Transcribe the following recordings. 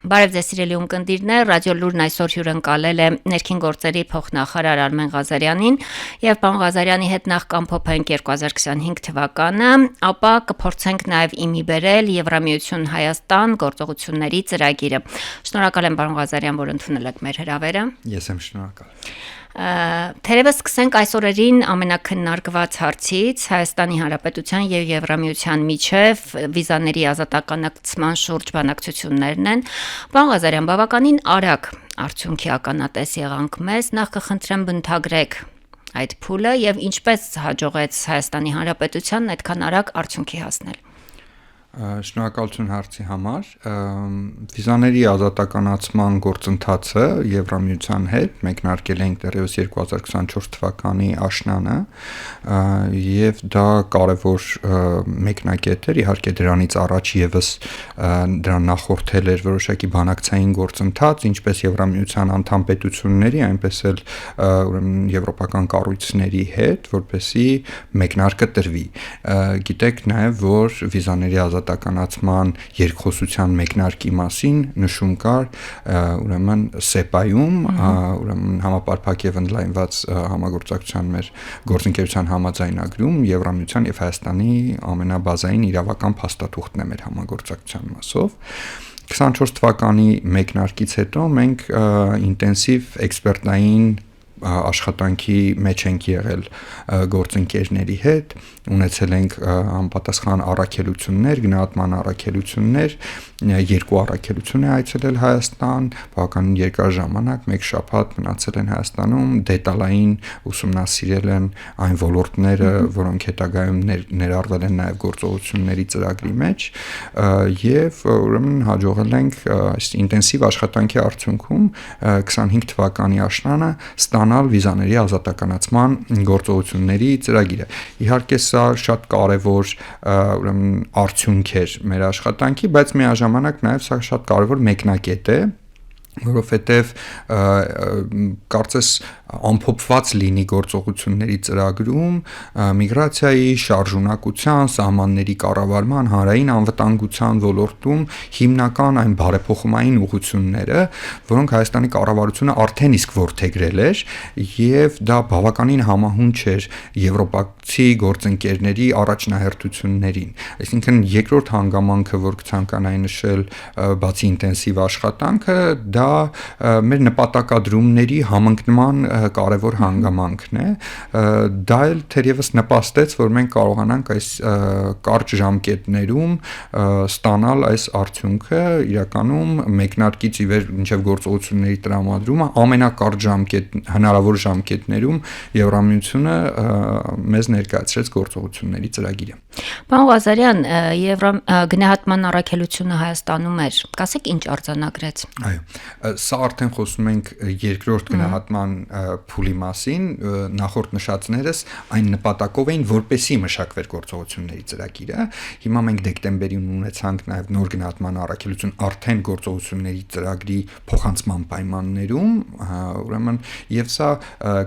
Բարև ձեզ սիրելի ունկնդիրներ, Ռադիո Լուրն այսօր հյուրընկալել է ներքին գործերի փոխնախարար Արմեն Ղազարյանին եւ պարոն Ղազարյանի հետ նախ կամփոփենք 2025 թվականը, ապա կփորձենք նաեւ իմի բերել Եվրամիություն Հայաստան գործողությունների ծրագիրը։ Շնորհակալ եմ պարոն Ղազարյան, որ ընդունել եք մեր հրավերը։ Ես եմ շնորհակալ։ Թերևս սկսենք այսօրերին ամենակննարկված հարցից Հայաստանի Հանրապետության եւ Եվրամիության միջև վիզաների ազատականացման շուրջ բանակցություններն են։ Պարոն Ղազարյան, բավականին արագ արդյունքի ականատես եղանք մեզ, նախ կխնդրեմ բնութագրեք այդ փուլը եւ ինչպես հաջողեց Հայաստանի Հանրապետությանն այդքան արագ արդյունքի հասնել։ Շնորհակալություն հարցի համար։ Վիզաների ազատականացման գործընթացը Եվրամիության հետ մեկնարկել ենք դեռևս 2024 թվականի աշնանը եւ դա կարևոր մեկնակետ էր, իհարկե դրանից առաջ եւս դրան նախորդել էր որոշակի բանակցային գործընթաց, ինչպես Եվրամիության անդամ պետությունների, այնպես էլ ուրեմն եվրոպական կառույցների հետ, որպեսզի մեկնարկը տրվի։ Գիտեք նաեւ, որ վիզաների ազատականացման երկխոսության մեկնարկի մասին նշում կար ուրեմն SEPA-ում, ուրեմն համապարփակ եւ ընդլայնված համագործակցության մեր գործընկերության համաձայնագրում Եվրամիության եւ Հայաստանի ամենաբազային իրավական փաստաթուղթն է մեր համագործակցության մասով 24 թվականի մեկնարկից հետո մենք ինտենսիվ էքսպերտային աշխատանքի մեջ ենք եղել գործընկերների հետ, ունեցել ենք անպատասխան առաքելություններ, գնահատման առաքելություններ, երկու առաքելություն է այցելել Հայաստան, բավականին երկար ժամանակ, մեկ շաբաթ մնացել են Հայաստանում, դետալային ուսումնասիրել են այն ոլորտները, որոնք հետագայում ներառվել են նաև գործողությունների ծրագրի մեջ, եւ ուրեմն հաջողել ենք այս ինտենսիվ աշխատանքի արդյունքում 25 թվականի աշնանը ստանալ վիզաների ազատականացման գործողությունների ծրագիրը։ Իհարկե սա շատ կարևոր ուրեմն արդյունք էր մեր աշխատանքի, բայց միաժամանակ նաև սա շատ կարևոր մեկնակետ է, որովհետև կարծես ամփոփված լինի գործողությունների ծրագրում միգրացիայի, շարժունակության, սահմանների կառավարման, հանրային անվտանգության ոլորտում հիմնական այն բարեփոխումային ուղղությունները, որոնք Հայաստանի կառավարությունը արդեն իսկ որդեգրել էր եւ դա բավականին համահունչ էր եվրոպացի գործընկերների առաջնահերթություններին։ Այսինքն երկրորդ հանգամանքը, որ կցանկանայի նշել բացի ինտենսիվ աշխատանքը, դա մեր նպատակադրումների համընկնման կարևոր հանգամանքն է, դա էլ թերևս նպաստեց, որ մենք կարողանանք այս կարճ ժամկետներում ստանալ այս արդյունքը, իրականում մեկնարկից ի վեր մինչև գործողությունների տրամադրումը ամենակարճ հնարավոր ժամկետներում Եվրամիությունը մեզ ներկայացրեց գործողությունների ծրագիրը։ Պարոն Ղազարյան, գնահատման առաքելությունը Հայաստանում էր, կասեք ինչ արձանագրեց։ Այո, սա արդեն խոսում ենք երկրորդ գնահատման փուլի մասին, նախորդ նշածներս այն նպատակով էին, որպեսզի մշակվեր գործողությունների ծրագիրը։ Հիմա մենք դեկտեմբերին ունեցանք նաև նոր գնահատման առաքելություն արդեն գործողությունների ծրագրի փոխանցման պայմաններում, ուրեմն եւ սա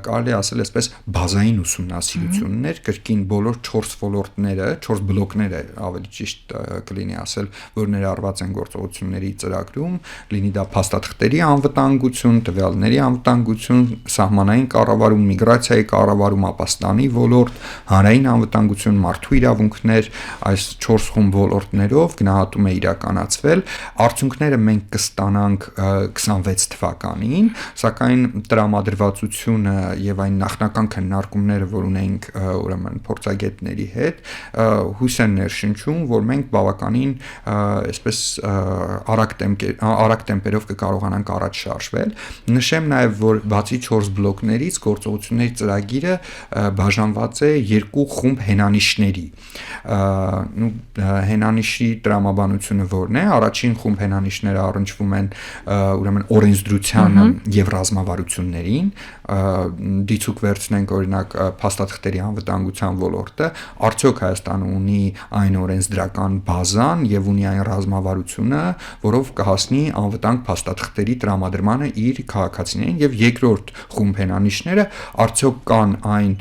կարելի ասել այսպես բազային ուսումնասիրություններ, կրկին բոլոր 4 ոլորտները, 4 բլոկները, ավելի ճիշտ կլինի ասել, որ ներառված են գործողությունների ծրագրում, լինի դա փաստաթղթերի անվտանգություն, տվյալների անվտանգություն, սահմանային կառավարում, միգրացիայի կառավարում, ապաստանի ոլորտ, հանրային անվտանգություն, մարդու իրավունքներ, այս 4 խումբ ոլորտներով գնահատում է իրականացվել։ Արդյունքները մենք կստանանք 26 թվականին, սակայն տրամադրվածությունը եւ այն նախնական քննարկումները, որ ունենք ուրեմն փորձագետների հետ, հույս են ներշնչում, որ մենք բավականին այսպես արագ տեմպերով կկարողանանք առաջ շարժվել։ Նշեմ նաև, որ բացի 4 բլոկներից գործողությունների ծրագիրը բաժանված է 2 խումբ հենանիշների։ Հենանիշի տրամաբանությունը որն է, առաջին խումբ հենանիշները առնչվում են ուրեմն օրենսդրությանը եւ ռազմավարություններին, դիցուկ վերցնենք օրինակ փաստաթղթերի անվտանգության ոլորտը, արդյոք Հայաստանը ունի այն օրենսդրական բազան եւ ունի այն ռազմավարությունը, որով կհասնի անվտանգ փաստաթղթ փաստաթղթերի տրամադրմանը իր քաղաքացիներին եւ երկրորդ խումբենանիշները արդյոք կան այն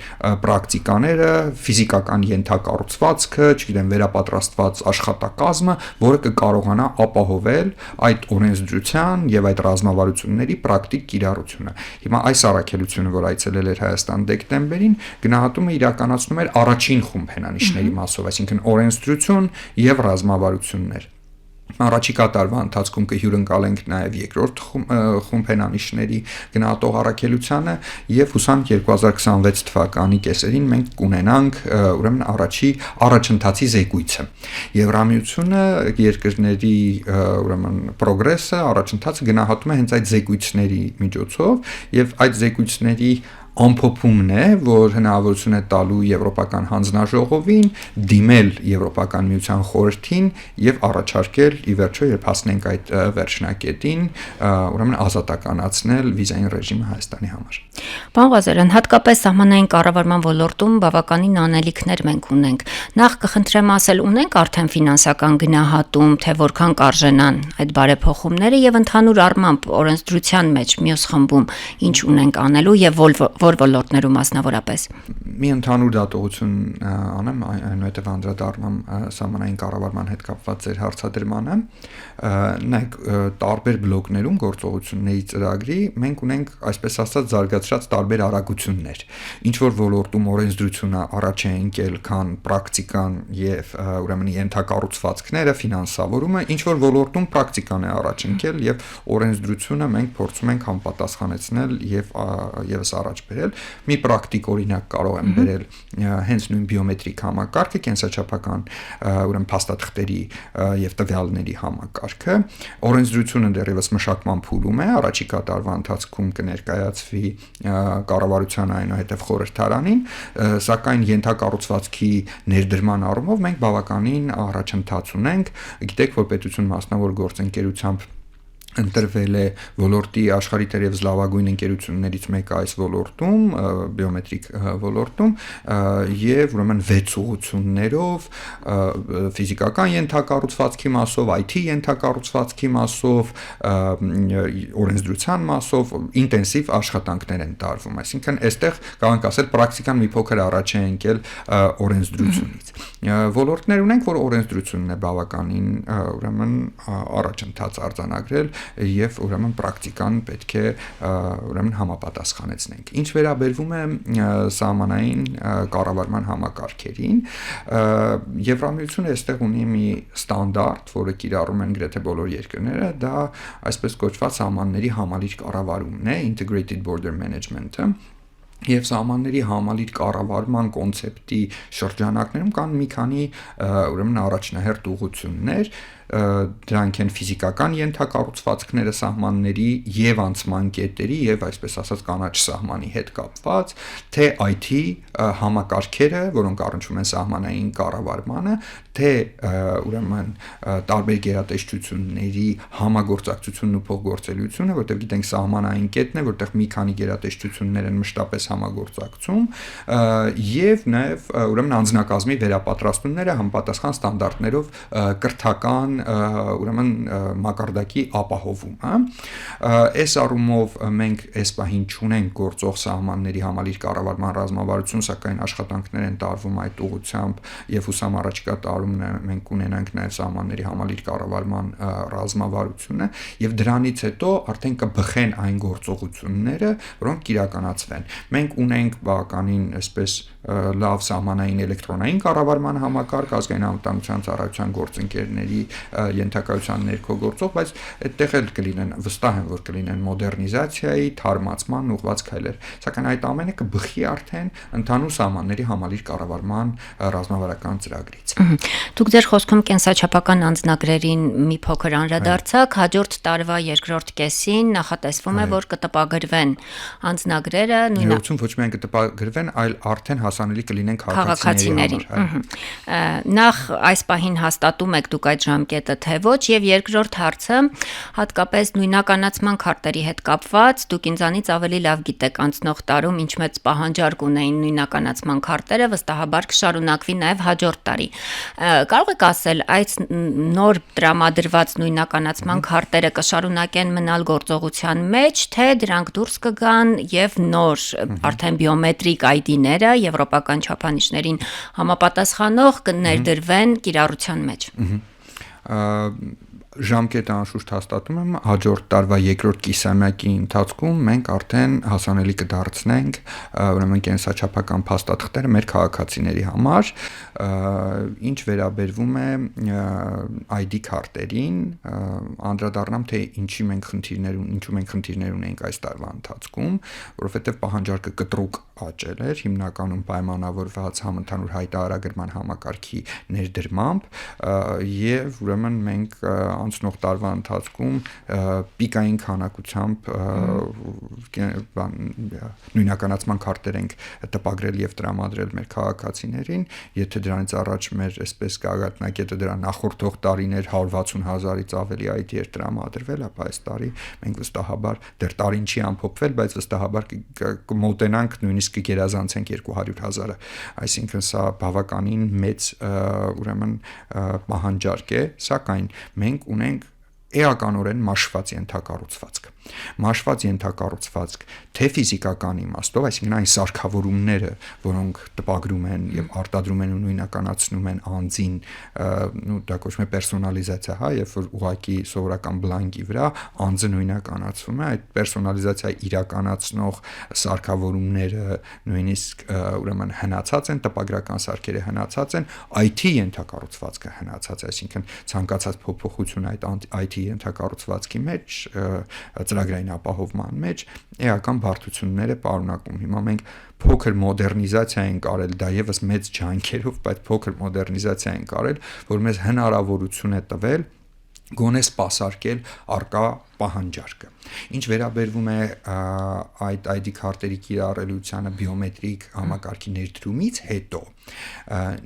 պրակտիկաները, ֆիզիկական ենթակառուցվածքը, չգիտեմ, վերապատրաստված աշխատակազմը, որը կկարողանա ապահովել այդ օրենսդրության եւ այդ ռազմավարությունների պրակտիկ կիրառությունը։ Հիմա այս առաքելությունը, որ այցելել էր Հայաստան դեկտեմբերին, գնահատումը իրականացնում էր առաջին խումբենանիշների մասով, այսինքն օրենսդրություն եւ ռազմավարություններ։ Առաջիկա տարվա ընթացքում կհյուրընկալենք նաև երկրորդ խումբենանիշների գնահատող առաքելությանը եւ հուսանք 2026 թվականի կեսերին մենք կունենանք ուրեմն առաջընթացի զեկույցը։ Եվրամիությունը երկրների ուրեմն պրոգրեսը, առաջընթացը գնահատում է հենց այդ զեկույցների միջոցով եւ այդ զեկույցների ամփոփումն է, որ հնարավորություն է տալու Եվրոպական հանձնաժողովին դիմել Եվրոպական միության խորհրդին եւ առաջարկել ի վերջո, երբ հասնենք այդ վերջնակետին, ուրեմն ազատականացնել վիզային ռեժիմը Հայաստանի համար։ Պարոն Ղազարյան, հատկապես սահմանային կառավարման ոլորտում բավականին անելիքներ մենք ունենք։ Նախ կխնդրեմ ասել, ունենք արդեն ֆինանսական գնահատում, թե որքան կարժենան այդ բարեփոխումները եւ ընդհանուր առմամբ օրենսդրության մեջ մյուս խմբում ինչ ունենք անելու եւ որ ոլորտներում մասնավորապես։ Մի ընդհանուր դատողություն անեմ, այնուհետև անդրադառնամ սահմանային կառավարման հետ կապված ձեր հարցադրմանը։ Նայեք, տարբեր բլոկներում գործողությունների ծրագրի մենք ունենք, այսպես ասած, զարգացած տարբեր արագություններ։ Ինչ որ ոլորտում օրենսդրությունը առաջ է ընկել, քան պրակտիկան եւ ուրեմն ենթակառուցվածքները, ֆինանսավորումը, ինչ որ ոլորտում պրակտիկան է առաջ ընկել եւ օրենսդրությունը մենք փորձում ենք համապատասխանեցնել եւ եւս առաջ բերել։ Մի պրակտիկ օրինակ կարող եմ բերել հենց նույն բիոմետրիկ համակարգը, կենսաչափական ուրեմն փաստաթղթերի եւ տվյալների համակարգը։ Օրենսդրությունը դեռևս մշակման փուլում է, առաջիկա տարվա ընթացքում կներկայացվի կառավարության այնուհետև խորհրդարանին, սակայն ենթակառուցվածքի ներդրման առումով մենք բավականին առաջընթաց ունենք։ Գիտեք, որ պետություն մասնավոր գործընկերությամբ ընտրվել է ոլորտի աշխարհի թերևս լավագույն ընկերություններից մեկը այս ոլորտում, բիոմետրիկ ոլորտում, եւ ուրեմն 6 ուղղություններով ֆիզիկական ենթակառուցվածքի մասով, IT ենթակառուցվածքի մասով, օրենսդրության մասով ինտենսիվ աշխատանքներ են տարվում, այսինքն այստեղ կարող ենք ասել պրակտիկան մի փոքր առաջ է ընկել օրենսդրությունից։ Ոլորտներ ունենք, որ օրենսդրությունն է բավականին ուրեմն առաջընթաց արձանագրել եւ ուրեմն պրակտիկան պետք է ուրեմն համապատասխանեցնենք։ Ինչ վերաբերվում է սահմանային կառավարման համակարգերին, Եվրամիությունը այստեղ ունի մի ստանդարտ, որը կիրառում են գրեթե բոլոր երկրները, դա այսպես կոչված սահմանների համալիր կառավարումն է, Integrated Border Management-ը։ Եվ սահմանների համալիր կառավարման կոնցեպտի շրջանակներում կան մի քանի ուրեմն առաջնահերթ ուղղություններ, դրանք են ֆիզիկական ենթակառուցվածքները սահմանների եւ անցման կետերի եւ այսպես ասած կանաչ սահմանի հետ կապված, թե IT համակարգերը, որոնք առնչվում են սահմանային կառավարմանը, թե ուրեմն տարբեր գերատեսչությունների համագործակցությունն ու փոխգործելիությունը, որտեղ գիտենք սահմանային կետն է, որտեղ մի քանի գերատեսչություններ են մշտապես համագործակցում, եւ նաեւ ուրեմն անձնակազմի վերապատրաստումները համապատասխան ստանդարտներով կրթական ուրեմն մակարդակի ապահովումը։ Այս առումով մենք այս պահին չունենք գործող սահմանների համալիր կառավարման ռազմավարություն, սակայն աշխատանքներ են տարվում այդ ուղղությամբ եւ հուսամ առաջիկա տարում մենք կունենանք նաեւ սահմանների համալիր կառավարման ռազմավարությունը եւ դրանից հետո արդեն կբխեն այն գործողությունները, որոնք կիրականացվեն։ Մենք ունենք բավականին այսպես լավ սահմանային էլեկտրոնային կառավարման համակարգ, ազգային անվտանգության ծառայության գործընկերների ենթակայության ներքո գործող, բայց այդտեղ էլ կլինեն, վստահ եմ, որ կլինեն մոդեռնիզացիայի, թարմացման ուղղված քայլեր, սակայն այդ ամենը կբխի արդեն ընդհանուր սահմանների համալիր կառավարման ռազմավարական ծրագրից։ Դուք ձեր խոսքում կենսաչափական անձնագրերին մի փոքր անդրադարձաք, հաջորդ տարվա երկրորդ կեսին նախատեսվում է, որ կտպագրվեն անձնագրերը, նույնիսկ ոչ միայն կտպագրվեն, այլ արդեն հասանելի կլինեն քաղաքացիներին։ Նախ այս պահին հաստատում եք դուք այդ ժամկետը կետը, թե ոչ, եւ երկրորդ հարցը հատկապես նույնականացման քարտերի հետ կապված, դուք ինձանից ավելի լավ գիտեք անցնող տարում ինչ մեծ պահանջարկ ունեին նույնականացման քարտերը, վստահաբար կշարունակվի նաեւ հաջորդ տարի։ Կարող եք ասել, այս նոր տրամադրված նույնականացման քարտերը կշարունակեն մնալ գործողության մեջ, թե դրանք դուրս կգան եւ նոր արդեն բիոմետրիկ ID-ները եվրոպական չափանիշներին համապատասխանող կներդրվեն կիրառության մեջ։ Ժամկետը անշուշտ հաստատում եմ, հաջորդ տարվա երկրորդ կիսամյակի ընթացքում մենք արդեն հասանելի կդարձնենք ուրեմն կենսաչափական փաստաթղթերը մեր քաղաքացիների համար, ինչ վերաբերվում է ID քարտերին, անդրադառնամ թե ինչու մենք խնդիրներ ունենք այս տարվա ընթացքում, որովհետև պահանջարկը կտրուկ աճել էր, հիմնականում պայմանավորված համընդհանուր հայտարարագրման համակարգի ներդրմամբ եւ ուրեմն մենք անցնող տարվա ընթացքում պիկային քանակությամբ նույնականացման քարտեր ենք տպագրել եւ տրամադրել մեր քաղաքացիներին, եթե դրանից առաջ մեր այսպես գագաթնակետը դրա նախորդող տարիներ 160,000-ից ավելի ID էր տրամադրվել, ապա այս տարի մենք վստահաբար դեռ տարին չի ամփոփվել, բայց վստահաբար կմոտենանք նույնիսկ կգերազանցենք 200,000-ը, այսինքն սա բավականին մեծ ուրեմն պահանջարկ է, սակայն մենք ունենք էականորեն մաշված ենթակառուցվածք, թե ֆիզիկական իմաստով, այսինքն այն սարքավորումները, որոնք տպագրում են եւ արտադրում են ու նույնականացնում են անձին, դա կոչվում է պերսոնալիզացիա, հա, երբ որ ուղղակի սովորական բլանկի վրա անձը նույնականացվում է, այդ պերսոնալիզացիա իրականացնող սարքավորումները նույնիսկ ուրեմն հնացած են, տպագրական սարքերը հնացած են, IT ենթակառուցվածքը հնացած է, այսինքն ցանկացած փոփոխություն այդ IT ենթակառուցվածքի մեջ, ծրագրային ապահովման մեջ էական բարդություններ է պարունակում։ Հիմա մենք փոքր մոդեռնիզացիա ենք արել, դա եւս մեծ ջանքերով, բայց փոքր մոդեռնիզացիա ենք արել, որ մեզ հնարավորություն է տվել գոնե սպասարկել արկա պահանջարկը։ Ինչ վերաբերվում է այդ ID քարտերի կիրառելիությանը բիոմետրիկ համակարգի ներդրումից հետո,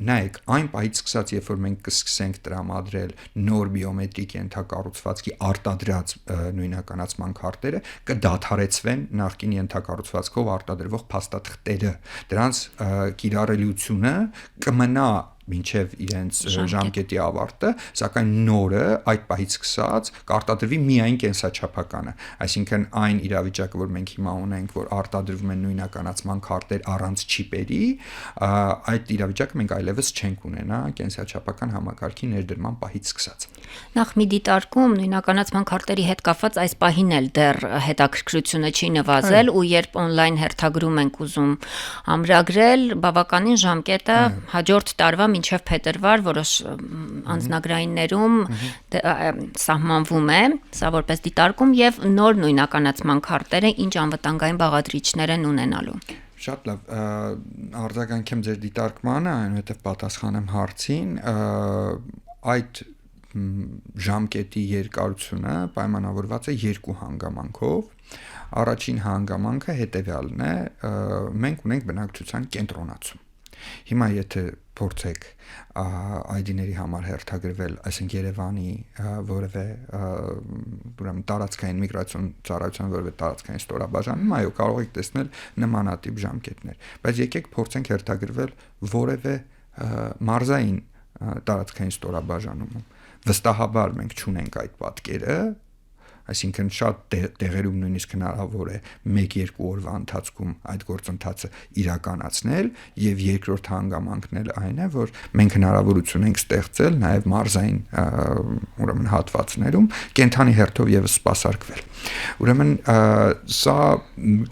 նայեք, այն պահից սկսած, երբ որ մենք կսկսենք տրամադրել նոր բիոմետրիկ ենթակառուցվածքի արտադրած նույնականացման քարտերը, կդադարեցվեն նախկին ենթակառուցվածքով արտադրվող փաստաթղթերը։ Դրանց կիրառելիությունը կմնա մինչև իրենց ժամկետի ավարտը, սակայն նորը այդ պահից սկսած կարտադրվի միայն կենսաչափականը, այսինքն այն իրավիճակը, որ մենք հիմա ունենք, որ արտադրվում են նույնականացման քարտեր առանց չիպերի, այդ իրավիճակը մենք այլևս չենք ունենա կենսաչափական համակարգի ներդրման պահից սկսած։ Նախ մի դիտարկում նույնականացման քարտերի հետ կապված այս պահին էլ դեռ հետաքրքրությունը չի նվազել ու երբ on-line հերթագրում ենք ուզում ամրագրել, բավականին ժամկետը հաջորդ տարվա մինչև փետրվար որոշ անձնագրայիններում սահմանվում է, սա որպես դիտարկում եւ նոր նույնականացման քարտերը ինչ անվտանգային բաղադրիչներ են ունենալու։ Շատ լավ, արձագանքեմ ձեր դիտարկմանը, այնուհետև պատասխանեմ հարցին, այդ ժամկետի երկարությունը պայմանավորված է երկու հանգամանքով։ Առաջին հանգամանքը հետևյալն է, մենք ունենք բնակչության կենտրոնացում։ Հիմա եթե փորձեք ID-ների համար հերթագրվել, այսինքն Երևանի որևէ ուրեմն տարածքային միգրացիոն ծառայության որևէ տարածքային ստորաբաժանում, այո, կարող եք տեսնել նմանատիպ ժամկետներ, բայց եկեք փորձենք հերթագրվել որևէ մարզային տարածքային ստորաբաժանում։ Վստահաբար մենք չունենք այդ պատկերը, այսինքն շատ տեղերում նույնիսկ հնարավոր է 1-2 օրվա ընթացքում այդ գործընթացը իրականացնել եւ երկրորդ հանգամանքն էլ այն է, որ մենք հնարավորություն ենք ստեղծել նաեւ մարզային ուրեմն հատվածներում կենթանի հերթով եւս սպասարկվել։ Ուրեմն սա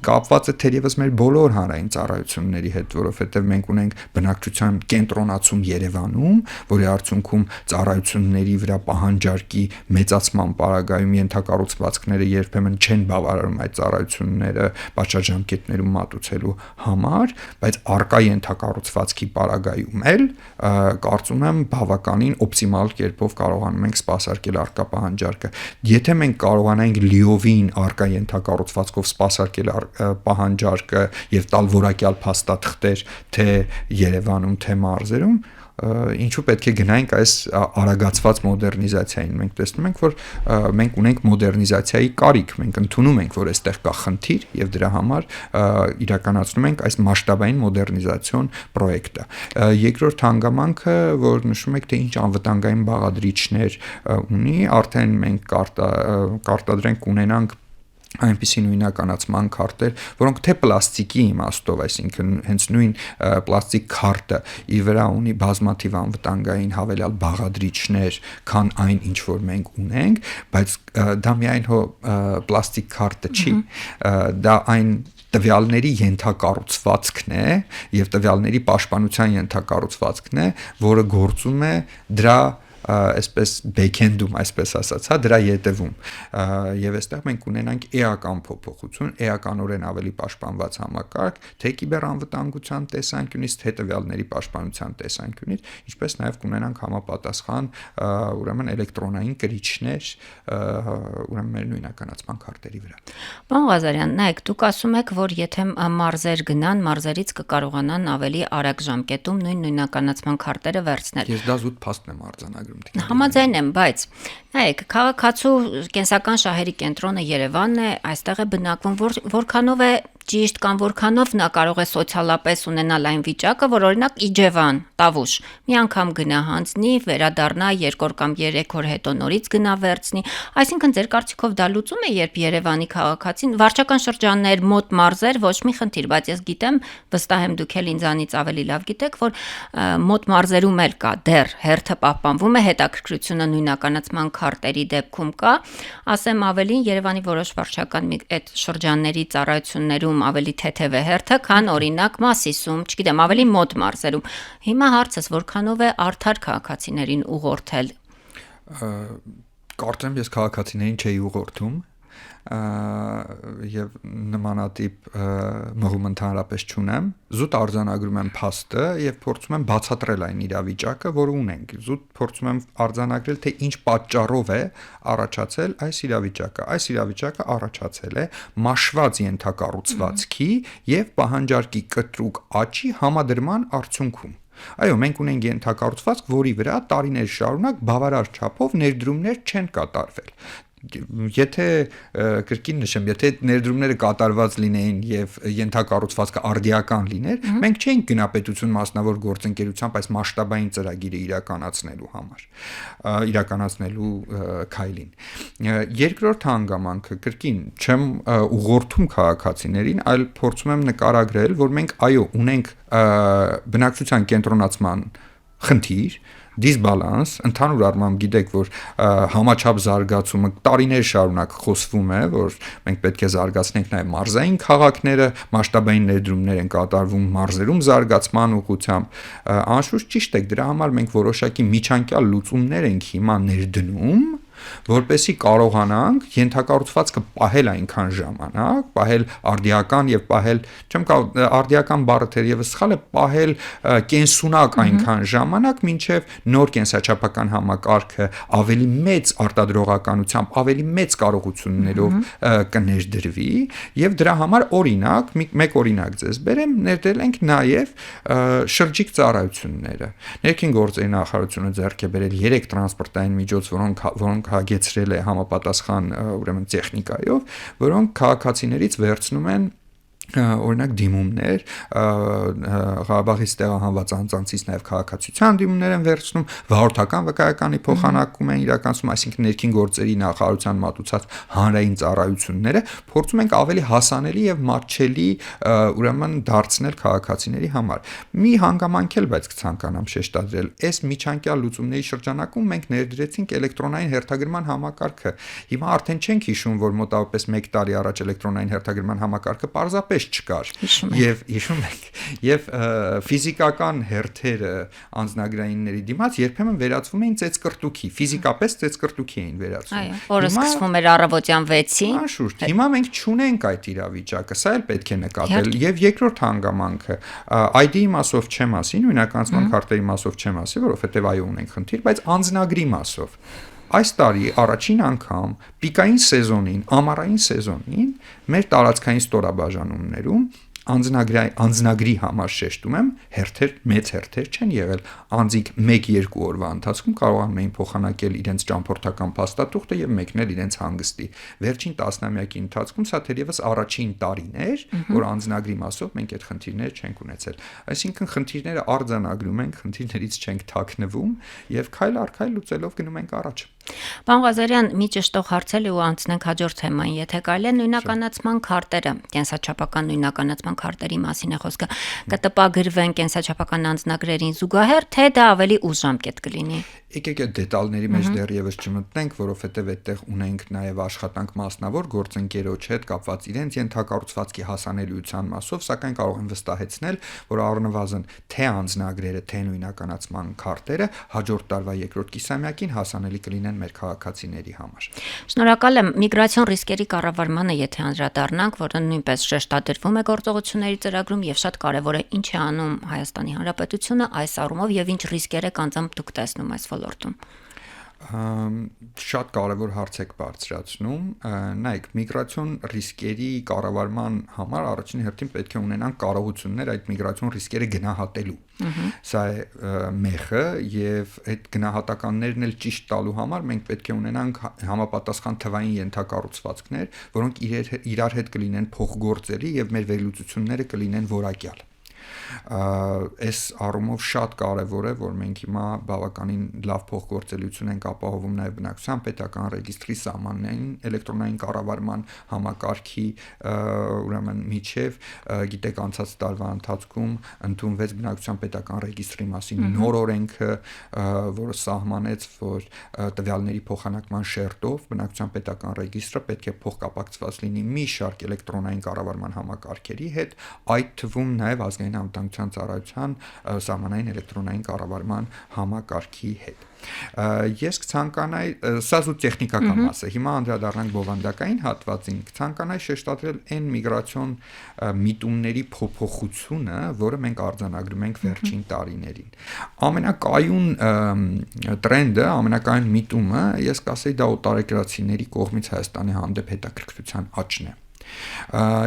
կապված է թերևս մեր բոլոր հանրային ծառայությունների հետ, որովհետեւ մենք ունենք բնակչության կենտրոնացում Երևանում, որի արդյունքում ծառայությունների վրա պահանջարկի մեծացման պարագայում ենթակառուցվածքները երբեմն չեն բավարարում այդ ծառայությունները պատշաճամկետներում մատուցելու համար, բայց արկա ենթակառուցվածքի պարագայում էլ կարծում եմ բավականին օպտիմալ կերպով կարողանում ենք սպասարկել արկա պահանջարկը։ Եթե մենք կարողանանք լիովին արկա ենթակառուցվածքով սպասարկել պահանջարկը եւ տալ որակյալ փաստաթղթեր թե Երևանում, թե մարզերում, ինչու պետք է գնանք այս արագացված մոդեռնիզացիային։ Մենք տեսնում ենք, որ մենք ունենք մոդեռնիզացիայի կարիք, մենք ընդունում ենք, որ այստեղ կա խնդիր եւ դրա համար իրականացնում ենք այս մասշտաբային մոդեռնիզացիոն պրոյեկտը։ Երկրորդ հանգամանքը, որ նշում եք, թե ինչ անվտանգային բաղադրիչներ ունի, արդեն մենք կարտադրենք ունենանք այնպիսի նույնականացման քարտեր, որոնք թե պլաստիկի իմաստով, այսինքն հենց նույն պլաստիկ քարտը ի վրա ունի բազմաթիվ անվտանգային հավելյալ բաղադրիչներ, քան այն, ինչ որ մենք ունենք, բայց դա միայն պլաստիկ քարտը չի, դա այն տվյալների ենթակառուցվածքն է եւ տվյալների պաշտպանության ենթակառուցվածքն է, որը գործում է դրա այսպես back-end-ում, այսպես ասած, դրա ետևում։ Եվ այստեղ մենք ունենանք էական փոփոխություն, էականորեն ավելի պաշտպանված համակարգ, թե կիբերանվտանգության տեսանկյունից, թե տվյալների պաշտպանության տեսանկյունից, ինչպես նաև կունենանք համապատասխան, ուրեմն էլեկտրոնային կրիչներ, ուրեմն մեր նույնականացման քարտերի վրա։ Պարոն Ղազարյան, նայեք, դուք ասում եք, որ եթե մարզեր գնան, մարզերից կկարողանան ավելի արագ ժամկետում նույնականացման քարտերը վերցնել։ Ես դա զուտ փաստ եմ արձանագրում։ Համաձայն եմ, բայց նայեք, քաղաքացու կենսական շահերի կենտրոնը Երևանն է, այստեղ է բնակվում, որքանով է ճիշտ կամ որքանով նա կարող է սոցիալապես ունենալ այն վիճակը, որ օրինակ Իջևան, Տավուշ, մի անգամ գնա հանձնի, վերադառնա 2 կամ 3 օր հետո նորից գնա վերցնի, այսինքն ձեր կարծիքով դա լուծում է, երբ Երևանի քաղաքացին վարչական շրջաններ, մոտ մարզեր ոչ մի խնդիր, բայց ես գիտեմ, վստահ եմ դուք էլ ինձանից ավելի լավ գիտեք, որ մոտ մարզերում էլ կա դեռ հերթը պահպանվում է, հետաքրքրությունը նույնականացման քարտերի դեպքում կա, ասեմ ավելին Երևանի որոշ վարչական այդ շրջանների ծառայություններում ավելի թեթև է հերթը, քան օրինակ Մասիսում, չգիտեմ, ավելի մոտ մարզերում։ Հիմա հարցս որքանով է արդար քաղաքացիներին ուղղորդել։ Կարծեմ ես քաղաքացիներին չէի ուղղորդում եւ նմանատիպ մղում ընդհանրապես չունեմ, զուտ արձանագրում եմ փաստը եւ փորձում եմ բացատրել այն իրավիճակը, որը ունենք, զուտ փորձում եմ արձանագրել, թե ինչ պատճառով է առաջացել այս իրավիճակը։ Այս իրավիճակը առաջացել է մաշված ենթակառուցվածքի եւ պահանջարկի կտրուկ աճի համադրման արդյունքում։ Այո, մենք ունենք ենթակառուցվածք, որի վրա տարիներ շարունակ բավարար չափով ներդրումներ չեն կատարվել։ Եթե կրկին նշեմ, եթե ներդրումները կատարված լինեին եւ ենթակառուցվածքը արդիական լիներ, մենք չէինք գնա պետություն մասնավոր գործընկերությամբ այս մասշտաբային ծրագիրը իրականացնելու քայլին։ Երկրորդ հանգամանքը կրկին չեմ ուղղորդում քաղաքացիներին, այլ փորձում եմ նկարագրել, որ մենք այո, ունենք բնակչության կենտրոնացման խնդիր, դիսբալանս, ընդհանուր առմամբ գիտեք, որ համաչափ զարգացումը տարիներ շարունակ խոսվում է, որ մենք պետք է զարգացնենք նաև մարզային քաղաքները, մասշտաբային ներդրումներ են կատարվում մարզերում զարգացման ուղղությամբ, անշուշտ ճիշտ է, դրա համար մենք որոշակի միջանկյալ լուծումներ ենք հիմա ներդնում, որպեսզի կարողանանք ենթակառուցվածքը պահել այնքան ժամանակ, պահել արդիական եւ պահել, չեմ կարող արդիական բառը թերևս սխալ է, պահել կենսունակ այնքան ժամանակ, մինչեւ նոր կենսաչափական համակարգը ավելի մեծ արտադրողականությամբ, ավելի մեծ կարողություններով կներդրվի եւ դրա համար օրինակ, մեկ օրինակ ձեզ բերեմ, ներդրել ենք նաեւ շրջիկ ծառայությունները։ Ներքին գործերի նախարարությունը ձեռք է բերել 3 տրանսպորտային միջոց, որոնք հագեցրել է համապատասխան ուրեմն տեխնիկայով, որոնք քաղաքացիներից վերցնում են օրինակ դիմումներ, Ղարաբաղից տեղահանված անձանցից նաև քաղաքացիության դիմումներ են վերցնում, վարորդական վկայականի փոխանակում են իրականացում, այսինքն ներքին գործերի նախարարության մատուցած հանրային ծառայությունները փորձում ենք ավելի հասանելի եւ մատչելի ուրեմն դարձնել քաղաքացիների համար։ Մի հանգամանք էլ բայց կցանկանամ շեշտադրել, այս միջանկյալ լուծումների շրջանակում մենք ներդրեցինք էլեկտրոնային հերթագրման համակարգը։ Հիմա արդեն չենք հիշում, որ մոտավորապես 1 տարի առաջ էլեկտրոնային հերթագրման համակարգը պարզապես չկար եւ հիշում եք եւ ֆիզիկական հերթերը անձնագրայինների դիմաց երբեմն վերածվում էին ծեծկրտուքի, ֆիզիկապես ծեծկրտուքի էին վերածվում։ Այո, օրը սկսվում էր առավոտյան 6-ին։ Անշուշտ, հիմա մենք չունենք այդ իրավիճակը, սա էլ պետք է նկատել։ Եվ երկրորդ հանգամանքը, ID-ի մասով չեմ ասի, նույնականացման քարտերի մասով չեմ ասի, որովհետեւ այո ունենք խնդիր, բայց անձնագրի մասով այս տարի առաջին անգամ պիկային սեզոնին, ամառային սեզոնին մեր տարածքային ստորաբաժանումներում անձնագրի համար շեշտում եմ, մեծ հերթեր չեն եղել, անձիկ 1-2 օրվա ընթացքում կարողանում էին փոխանակել իրենց ճամփորդական փաստաթուղթը եւ մեկնել իրենց հանգստի։ Վերջին տասնամյակի ընթացքում սա թերևս առաջին տարին էր, որ անձնագրի մասով մենք այդ խնդիրները չենք ունեցել։ Այսինքն խնդիրները արձանագրում ենք, խնդիրներից չենք թաքնվում եւ քայլ առ քայլ լուծելով գնում ենք առաջ։ Պարոն Ղազարյան, մի ճշտող հարցել ու անցնենք հաջորդ թեմային, եթե կարելի է նույնականացման քարտերը, կենսաչափական նույնականացման քարտերի մասին է խոսքը, կտպագրվեն կենսաչափական անձնագրերին զուգահեռ, թե դա ավելի ուշ ժամկետ կլինի։ Եկեք այդ դետալների մեջ դեռևս չմտնենք, որովհետև այդտեղ ունենք նաև աշխատանք մասնավոր գործընկերոջ հետ կապված իրենց ենթակառուցվածքի հասանելիության մասով, սակայն կարող եմ վստահեցնել, որ առնվազն թե անձնագրերը, թե նույնականացման քարտերը հաջորդ տարվա երկրորդ կիսամյակին հասանելի կլինեն մեր քաղաքացիների համար։ Շնորհակալ եմ։ Միգրացիոն ռիսկերի կառավարմանը, եթե անդրադառնանք, որը նույնպես շեշտադրվում է գործողությունների ծրագրում եւ շատ կարեւոր է ինչ է անում Հայաստանի Հանրապետությունը այս առումով եւ ինչ ռիսկեր եք անձամբ դուք տեսնում այս ոլորտում։ Շատ կարևոր հարց եք բարձրացնում, նայեք, միգրացիոն ռիսկերի կառավարման համար առաջին հերթին պետք է ունենան կարողություններ այդ միգրացիոն ռիսկերը գնահատելու։ Սա է մեխը եւ այդ գնահատականներն էլ ճիշտ տալու համար մենք պետք է ունենանք համապատասխան թվային ենթակառուցվածքներ, որոնք իրար հետ կլինեն փոխգործելի եւ մեր վերլուծությունները կլինեն որակյալ։ Այս առումով շատ կարևոր է, որ մենք հիմա բավականին լավ փոխգործելիություն ենք ապահովում նաև բնակչության պետական ռեգիստրի սահմանային էլեկտրոնային կառավարման համակարգի ուրեմն միջև, գիտեք, անցած տարվա ընթացքում ընդունվեց բնակչության պետական ռեգիստրի մասին նոր օրենքը, որը սահմանեց, որ տվյալների փոխանակման շերտով բնակչության պետական ռեգիստրը պետք է փոխկապակցված լինի մի շարք էլեկտրոնային կառավարման համակարգերի հետ, այդ թվում նաև ազգային անվտանգության ծառայության սահմանային էլեկտրոնային կառավարման համակարգի հետ։ Ես կցանկանայի, սա զուտ տեխնիկական մասը, հիմա անդրադառնանք բովանդակային հատվածին, կցանկանայի շեշտադրել այն միգրացիոն միտումների փոփոխությունը, որը մենք արձանագրում ենք վերջին տարիներին։ Ամենակայուն տրենդը, ամենակայուն միտումը, ես կասեի, դա օտարերկրացիների կողմից Հայաստանի հանդեպ հետաքրքրության աճն է։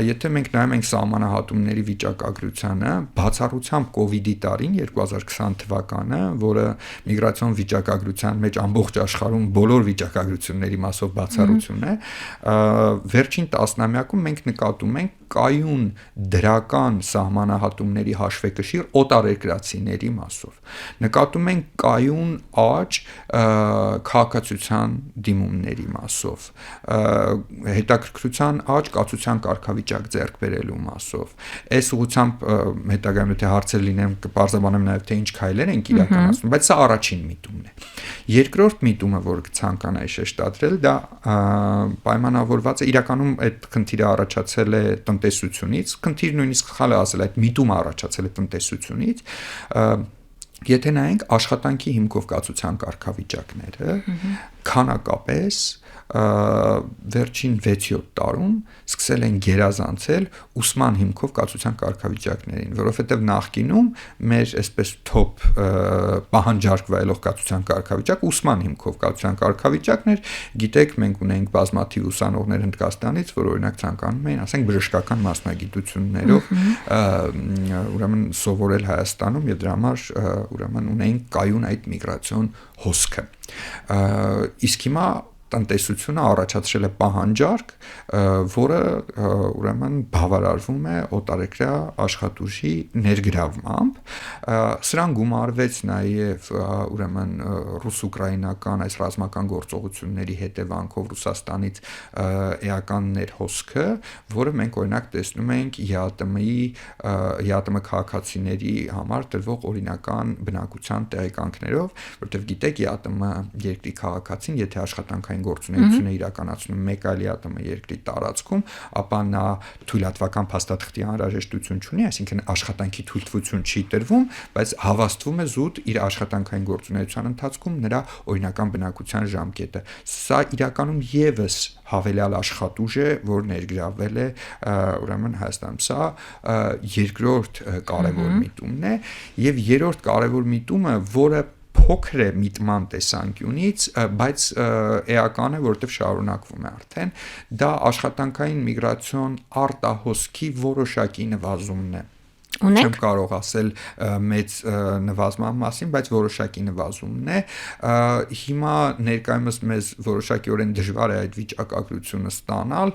Եթե մենք նայում ենք սահմանահատումների վիճակագրությանը, բացառությամբ կոവിഡ്ի տարին 2020 թվականը, որը միգրացիոն վիճակագրության մեջ ամբողջ աշխարհում բոլոր վիճակագրությունների մասով բացառություն է, վերջին տասնամյակում մենք նկատում ենք կայուն դրական սահմանահատումների հաշվեկշիռ օտարերկրացիների մասով։ Նկատում ենք կայուն աճ քաղաքացիության դիմումների մասով, հետաքրքրության աճ կացության կարգավիճակ ձեռք բերելու մասով։ Այս ուղղությամբ հետագայում եթե հարցեր լինեն կպարզաբանեմ նաև թե ինչ քայլեր ենք իրականացնում, բայց սա առաջին միտումն է։ Երկրորդ միտումը, որ կցանկանայի շեշտադրել, դա պայմանավորված է, իրականում այդ խնդիրը առաջացել է տնտեսությունից, խնդիր նույնիսկ սխալ է ասել, այդ միտումը առաջացել է տնտեսությունից, եթե նայենք աշխատանքի հիմքով կացության կարգավիճակները, քանակապես վերջին 6-7 տարում սկսել են գերազանցել ուսման հիմքով կացության կարգավիճակներին, որովհետև նախկինում մեր այսպես թոփ պահանջարկ վայելող կացության կարգավիճակ ուսման հիմքով կացության կարգավիճակն էր, գիտեք, մենք ունենք բազմաթիվ ուսանողներ Հնդկաստանից, որ օրինակ ցանկանում էին, ասենք, բժշկական մասնագիտություններով ուրեմն սովորել Հայաստանում եւ դրա համար ուրեմն ունեին կայուն այդ միգրացիոն հոսքը։ Իսկ հիմա տնտեսությունը առաջացրել է պահանջարկ, որը ուրեմն բավարարվում է օտարերկրյա աշխատուժի ներգրավմամբ։ Սրան գումարվեց նաև ուրեմն ռուս-ուկրաինական այս ռազմական գործողությունների հետևանքով Ռուսաստանից էական ներհոսքը, որը մենք օրինակ տեսնում ենք ԵԱՏՄ քաղաքացիների համար տրվող օրինական բնակության տեղեկանքներով, որտեղ գիտեք, ԵԱՏՄ երկրի քաղաքացին, եթե աշխատանքային գործունեություն է իրականացնում մեկ այլ ԵԱՏՄ երկրի տարածքում, ապա նա թույլատվական փաստաթղթի անհրաժեշտություն չունի, այսինքն աշխատանքի թույլտվություն չի տրվում, բայց հավաստվում է զուտ իր աշխատանքային գործունեության ընթացքում նրա օրինական բնակության ժամկետը։ Սա իրականում եւս հավելյալ աշխատուժ է, որ ներգրավվել է ուրեմն Հայաստանում։ Սա երկրորդ կարևոր միտումն է, եւ երրորդ կարևոր միտումը, որը փոքր է միտման տեսանկյունից, բայց էական է, որովհետև շարունակվում է արդեն, դա աշխատանքային միգրացիոն արտահոսքի որոշակի նվազումն է։ Չեմ կարող ասել մեծ նվազման մասին, բայց որոշակի նվազումն է։ Հիմա ներկայումս մեզ որոշակիորեն դժվար է այդ վիճակագրությունը ստանալ,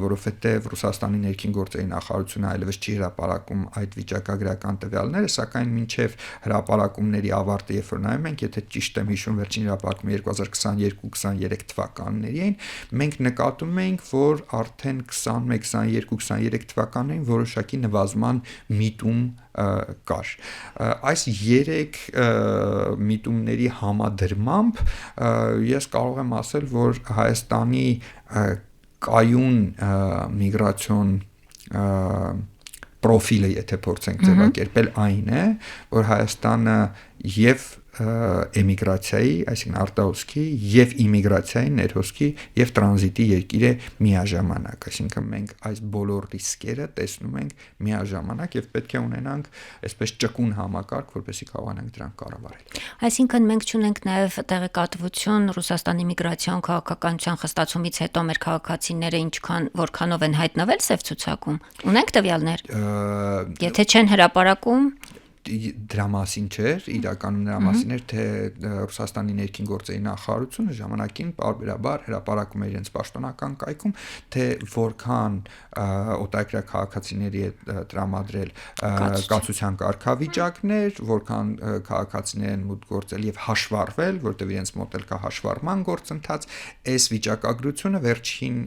որովհետև Ռուսաստանի ներքին գործերի նախարարությունը այլևս չի հրապարակում այդ վիճակագրական տվյալները, սակայն մինչև հրապարակումների ավարտը, երբ որ նայում ենք, եթե ճիշտ եմ հիշում, վերջին հրապարակումը 2022-23 թվականների էին, մենք նկատում էինք, որ արդեն 21-22-23 թվականներին որոշակի նվազման միտում կար։ Այս 3 միտումների համադրմամբ ես կարող եմ ասել, որ Հայաստանի կայուն միգրացիոն պրոֆիլը, եթե փորձենք ձևակերպել, այն է, որ Հայաստանը եւ էմիգրացիայի, այսինքն արտահոսքի եւ իմիգրացիայի, ներհոսքի եւ տրանզիտի երկիր է միաժամանակ, այսինքն մենք այս բոլոր ռիսկերը տեսնում ենք միաժամանակ եւ պետք է ունենանք այսպես ճկուն համակարգ, որպեսզի կարողանանք դրանք կառավարել։ Այսինքն մենք ունենք նաեւ տեղեկատվություն Ռուսաստանի միգրացիոն քաղաքականության խստացումից հետո մեր քաղաքացիները որքանով են հայտնվել սև ցուցակում։ Ունենք տվյալներ։ Եթե չեն հրապարակում, դրա մասին չէր, իրականում նրա մասին էր, թե Ռուսաստանի ներքին գործերի նախարարությունը ժամանակին պարբերաբար հրապարակում էր իրենց պաշտոնական կայքում, թե որքան օտարերկրյա քաղաքացիների է տրամադրել կացության կարգավիճակներ, որքան քաղաքացիներ են մուտք գործել եւ հաշվառվել, որտեղ իրենց մոտ էլ կա հաշվառման գործընթաց, այս վիճակագրությունը վերջին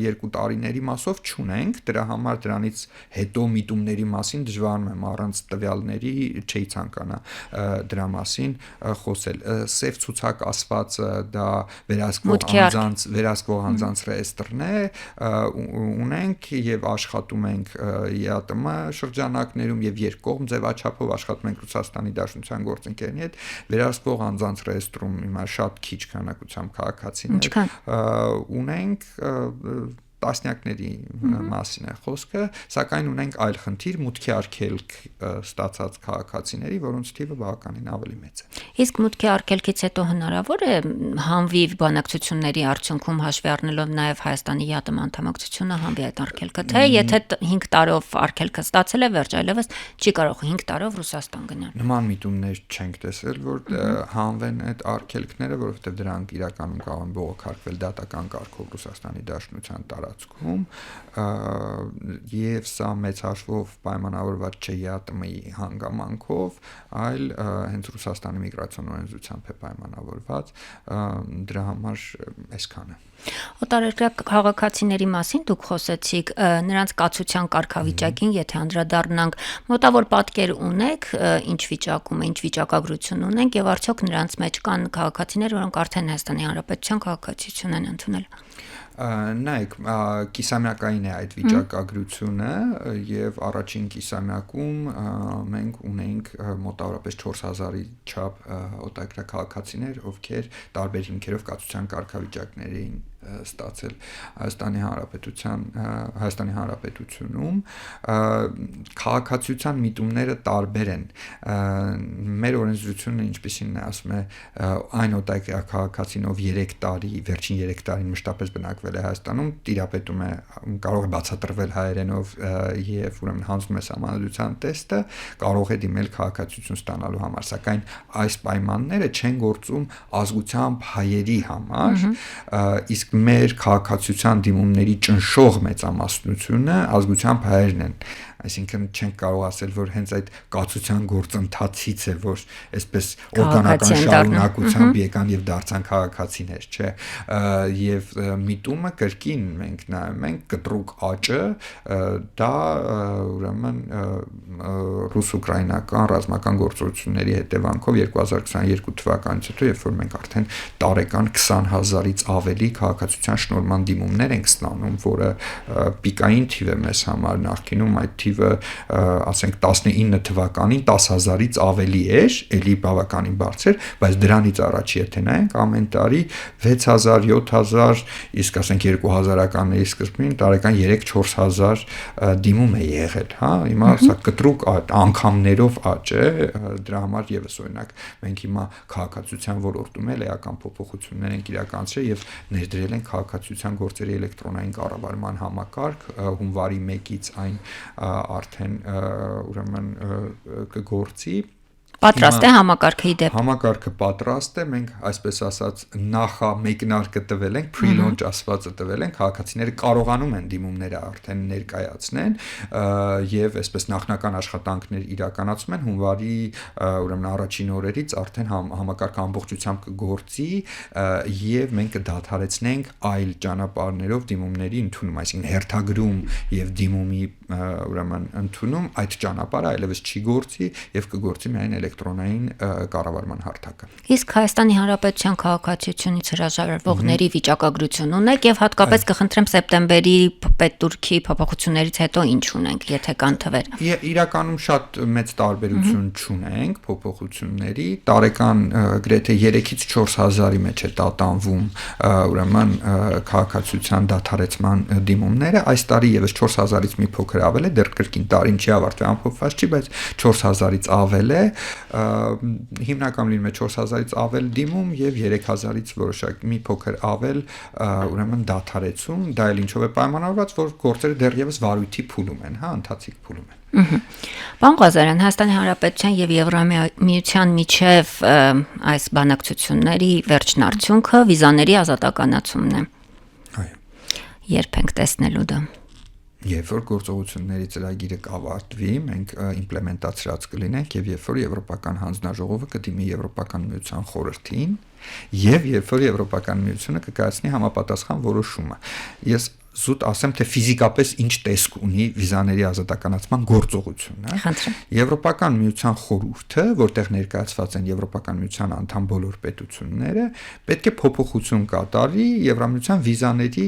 2 տարիների մասով չունենք, դրա համար դրանից հետո միտումների մասին դժվարանում եմ առանց տվյալների չի ցանկանա դրա մասին խոսել։ Սև ցուցակ ասվածը դա վերահսկվող անձանց ռեեստրն է, ունենք եւ աշխատում ենք ԵԱՏՄ շրջանակներում եւ երկկողմ ձևաչափով աշխատում ենք Ռուսաստանի Դաշնության գործընկերների հետ, վերահսկվող անձանց ռեեստրում հիմա շատ քիչ քանակությամբ քաղաքացիներ ունենք, տասնյակների մասին է խոսքը, սակայն ունենք այլ խնդիր, մուտքի արգելք ստացած քաղաքացիների, որոնց թիվը բավականին ավելի մեծ է։ Իսկ մուտքի արգելքից հետո հնարավոր է հանվի բանակցությունների արդյունքում հաշվի առնելով նաև Հայաստանի ԵԱՏՄ անդամակցությունը հանվի այդ արգելքը, թե եթե 5 տարով արգելքը ստացել է, վերջ այլևս չի կարող 5 տարով Ռուսաստան գնալ։ Նման միտումներ չենք տեսել, որ հանվեն այդ արգելքները, որովհետև դրանք իրականում կարող են բողոքարկվել դատական կարգով Ռուսաստանի Դաշնության տարածքում, եւ սա մեծ հաշվով պայմանավորված չէ ԵԱՏՄ-ի հանգամանքով, այլ հենց Ռուսաստանի միգրացիոն օրենսդրությամբ է պայմանավորված, դրա համար այսքանը։ Օտարերկրյա քաղաքացիների մասին դուք խոսեցիք, նրանց կացության կարգավիճակին, եթե անդրադառնանք, մոտավոր պատկեր ունեք, ինչ վիճակում է, ինչ վիճակագրություն ունենք եւ արդյոք նրանց մեջ կան քաղաքացիներ, որոնք արդեն Հայաստանի Հանրապետության քաղաքացիություն են ընդունել։ Նայեք, կիսամյակային է այդ վիճակագրությունը եւ առաջին կիսամյակում մենք ունենք մոտավորապես 4000-ի չափ օտարերկրյա քաղաքացիներ, ովքեր տարբեր հիմքերով կացության կարգավիճակներ էին ստացել Հայաստանի Հանրապետությունում, քաղաքացիության միտումները տարբեր են։ Մեր օրենսդրությունը, ինչպեսին է ասում է, այն օտարերկրյա քաղաքացին, ով 3 տարի, վերջին 3 տարին մշտապես բնակվել է Հայաստանում, տիրապետում է, կարող է բացատրվել հայերենով եւ ուրեմն հանձնում է սահմանադրության տեստը, կարող է դիմել քաղաքացիություն ստանալու համար, սակայն այս պայմանները չեն գործում ազգությամբ հայերի համար, իսկ մեր քաղաքացիության դիմումների ճնշող մեծամասնությունը ազգությամբ հայերն են, այսինքն չենք կարող ասել, որ հենց այդ կացության գործընթացից է, որ այսպես օրգանական շարունակությամբ եկան եւ դարձան քաղաքացիներ, չէ, եւ միտումը կրկին մենք նայում ենք կտրուկ աճը, դա ուրեմն ռուս-ուկրաինական ռազմական գործողությունների հետևանքով 2022 թվականից հետո, երբ որ մենք արդեն տարեկան 20000-ից ավելի քաղաքացիության շնորհման դիմումներ ենք ստանում, որը պիկային թիվ է մեզ համար, նախկինում այդ թիվը թիվը, ասենք 19 թվականին 10,000-ից ավելի էր, էլի բավականին բարձր, բայց դրանից առաջ եթե նայենք, ամեն տարի 6,000, 7,000, իսկ ասենք 2000-ականների սկզբին տարեկան 3-4,000 դիմում է եղել, հա, հիմա սա կտրուկ անգամներով աճ է, դրա համար եւս օրինակ մենք հիմա քաղաքացիության ոլորտում էլ էական փոփոխություններ ենք իրականացրել եւ ներդրել ենք քաղաքացիության գործերի էլեկտրոնային կառավարման համակարգ, հունվարի 1-ից այն արդեն ուրեմն կգործի։ Պատրաստ է համակարգի դեպ։ Համակարգը պատրաստ է, մենք այսպես ասած նախամեկնարկը տվել ենք, pre-launch ասվածը տվել ենք, քաղաքացիները կարողանում են դիմումները արդեն ներկայացնեն եւ այսպես նախնական աշխատանքներ իրականացում են հունվարի ուրեմն առաջին օրերից արդեն համակարգը ամբողջությամբ կգործի եւ մենք կդադարեցնենք այլ ճանապարհներով դիմումների ընդունում, այսինքն հերթագրում եւ դիմումի ուրեմն ընդունում այդ ճանապարհը այլևս չի գործի եւ կգործի միայն էլեկտրոնային կառավարման հարթակը։ Իսկ Հայաստանի Հանրապետության քաղաքացիությունից հրաժարվողների վիճակագրություն ունեք եւ հատկապես կխնդրեմ սեպտեմբերի պետտուրքի փոփոխություններից հետո ինչ ունենք, եթե կան թվեր։ Իրականում շատ մեծ տարբերություն չունենք փոփոխությունների, տարեկան գրեթե 3-ից 4,000-ի մեջ է տատանվում ուրեմն քաղաքացիության դադարեցման դիմումները, այս տարի եւս 4,000-ից մի փոքր ավել է, դեռ կրկին տարին չի ավարտվել, ամփոփված չի, բայց 4,000-ից ավել է, հիմնականում լինում է 4,000-ից ավել դիմում եւ 3,000-ից որոշակ մի փոքր ավել ուրեմն դադարեցում, դա էլ ինչով է պայմանավորված, որ գործերը դեռևս վարույթի փուլում են, հա, ընթացիկ փուլում են։ Պարոն Ղազարյան, Հայաստանի Հանրապետության եւ Եվրամիության միջև այս բանակցությունների վերջին արդյունքը վիզաների ազատականացումն է։ Այո։ Երբ ենք տեսնելու դա։ Երբ որ գործողությունների ծրագիրը կավարտվի, մենք իմպլեմենտացրած կլինենք եւ երբ որ Եվրոպական հանձնաժողովը կդիմի Եվրոպական միության խորհրդին եւ երբ որ Եվրոպական միությունը կկայացնի համապատասխան որոշումը։ Ես զուտ ասեմ, թե ֆիզիկապես ինչ տեսք ունի վիզաների ազատականացման գործողությունը։ Եվրոպական միության խորհուրդը, որտեղ ներկայացված են Եվրոպական միության անդամ բոլոր պետությունները, պետք է փոփոխություն կատարի Եվրամիության վիզաների,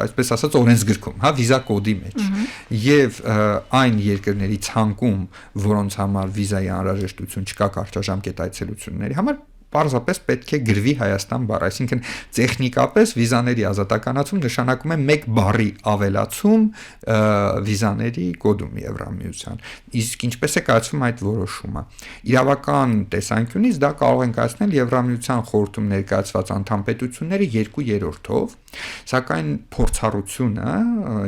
այսպես ասած, օրենսգրքում, հա, վիզա կոդի մեջ։ Եվ այն երկրների ցանկում, որոնց համար վիզայի անհրաժեշտություն չկա կարճաժամկետ այցելությունների համար, պարզապես պետք է գրվի Հայաստան բառ, այսինքն տեխնիկապես վիզաների ազատականացում նշանակում է 1 բառի ավելացում վիզաների կոդում Եվրամիության։ Իսկ ինչպես է կայացվում այդ որոշումը։ Իրավական տեսանկյունից դա կարող են կայացնել Եվրամիության խորհրդում ներկայացված անդամ պետությունները 2/3-ով, սակայն փորձառությունը,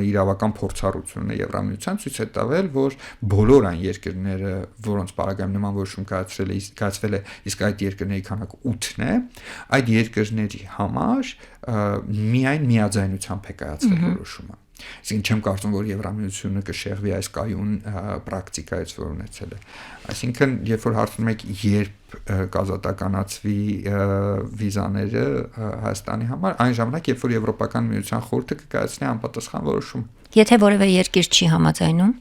իրավական փորձառությունը Եվրամիության ցույց է տվել, որ բոլոր այն երկրները, որոնց պարագայում նման որոշում կայացվել է, իսկ այդ երկրների քանակը 8-ն է, այդ երկրների համար միայն միաձայնությամբ է կայացվել որոշումը։ Այսինքն չեմ կարծում, որ Եվրամիությունը կշեղվի այս կայուն պրակտիկայից, որ ունեցել է։ Այսինքն, երբ որ հարցնում եք, երբ կազատականացվի վիզաները Հայաստանի համար, այն ժամանակ, երբ որ Եվրոպական միության խորհուրդը կկայացնի համապատասխան որոշում։ Եթե որևէ երկիր չի համաձայնում,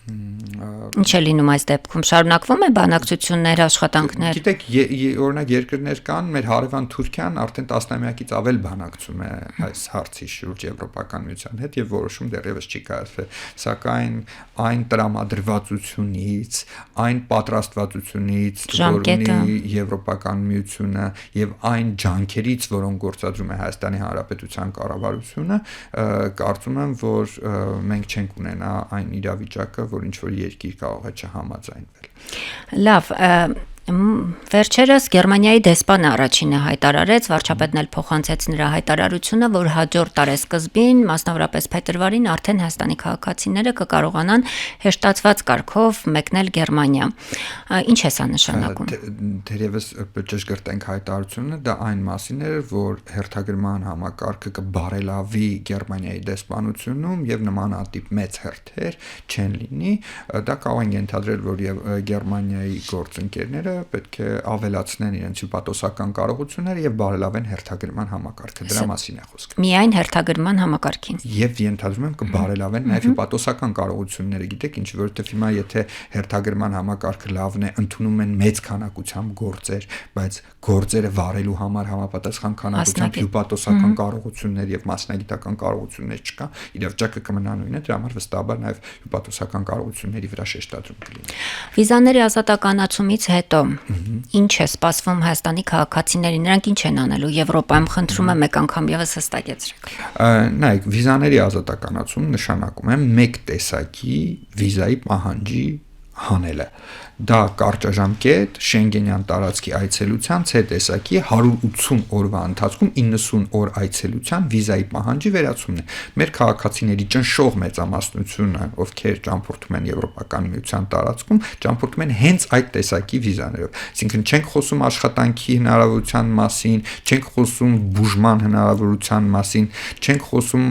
ինչ է լինում այս դեպքում, շարունակվում է բանակցություններ, աշխատանքներ։ Գիտեք, օրինակ երկրներ կան, մեր հարևան Թուրքիան արդեն 10-ամյակից ավել բանակցում է այս հարցի շուրջ Եվրոպական միության հետ եւ որոշում դեռևս չի կայացվել, սակայն այն տրամադրվածությունից, այն պատրաստվածությունից, որ ունի Եվրոպական միությունը եւ այն ջանքերից, որոնք գործադրում է Հայաստանի Հանրապետության կառավարությունը, կարծում եմ, որ մենք չենք ունենա այն իրավիճակը, որ ինչ որ երկիր կարող է չհամաձայնվել։ Լավ, վերջերս Գերմանիայի դեսպանը առաջինը հայտարարեց, վարչապետն էլ փոխանցեց նրա հայտարարությունը, որ հաջորդ տարեսկզբին, մասնավորապես փետրվարին արդեն Հայաստանի քաղաքացիները կկարողանան հեշտացված կարգով մեկնել Գերմանիա։ Ինչ է սա նշանակում։ Դերևս ճշգրտենք հայտարարությունը, դա այն մասին էր, որ հերթագրման համակարգը կբարելավի Գերմանիայի դեսպանությունում եւ նմանատիպ մեծ հերթեր չեն լինի, դա կարող են ենթադրել, որ Գերմանիայի գործընկերները պետք է ավելացնեն իրենց հյուպատոսական կարողությունները եւ բարելավեն հերթագրման համակարգը։ Դրա մասին է խոսքը։ Միայն հերթագրման համակարգին։ Եվ ենթադրում եմ կբարելավեն նաեւ հյուպատոսական կարողությունները, գիտեք ինչ, որովհետեւ հիմա եթե հերթագրման համակարգը լավն է, ընդունում են մեծ քանակությամբ գործեր, բայց գործերը վարելու համար համապատասխան քանակությամբ հյուպատոսական կարողություններ եւ մասնագիտական կարողություններ չկա, իրավիճակը կմնա նույնը, դրա համար վստահաբար նաեւ հյուպատոսական կարողությունների վրա շեշտադրում կլինի։ Վիզաների ազատականացումից հետո ինչ է սպասվում Հայաստանի քաղաքացիներին, նրանք ինչ են անելու Եվրոպայում, խնդրում եմ մեկ անգամ եւս հստակեցրեք։ Նայեք, վիզաների ազատականացում նշանակում է մեկ տեսակի վիզայի պահանջի հանելը։ Դա կարճաժամկետ Շենգենյան տարածքի այցելության C տեսակի 180 օրվա ընթացքում 90 օր այցելության վիզայի պահանջի վերացումն է։ Մեր քաղաքացիների ճնշող մեծամասնությունը, ովքեր ճամփորդում են Եվրոպական միության տարածքում, ճամփորդում են հենց այդ տեսակի վիզաներով։ Այսինքն չենք խոսում աշխատանքի հնարավորության մասին, չենք խոսում բուժման հնարավորության մասին, չենք խոսում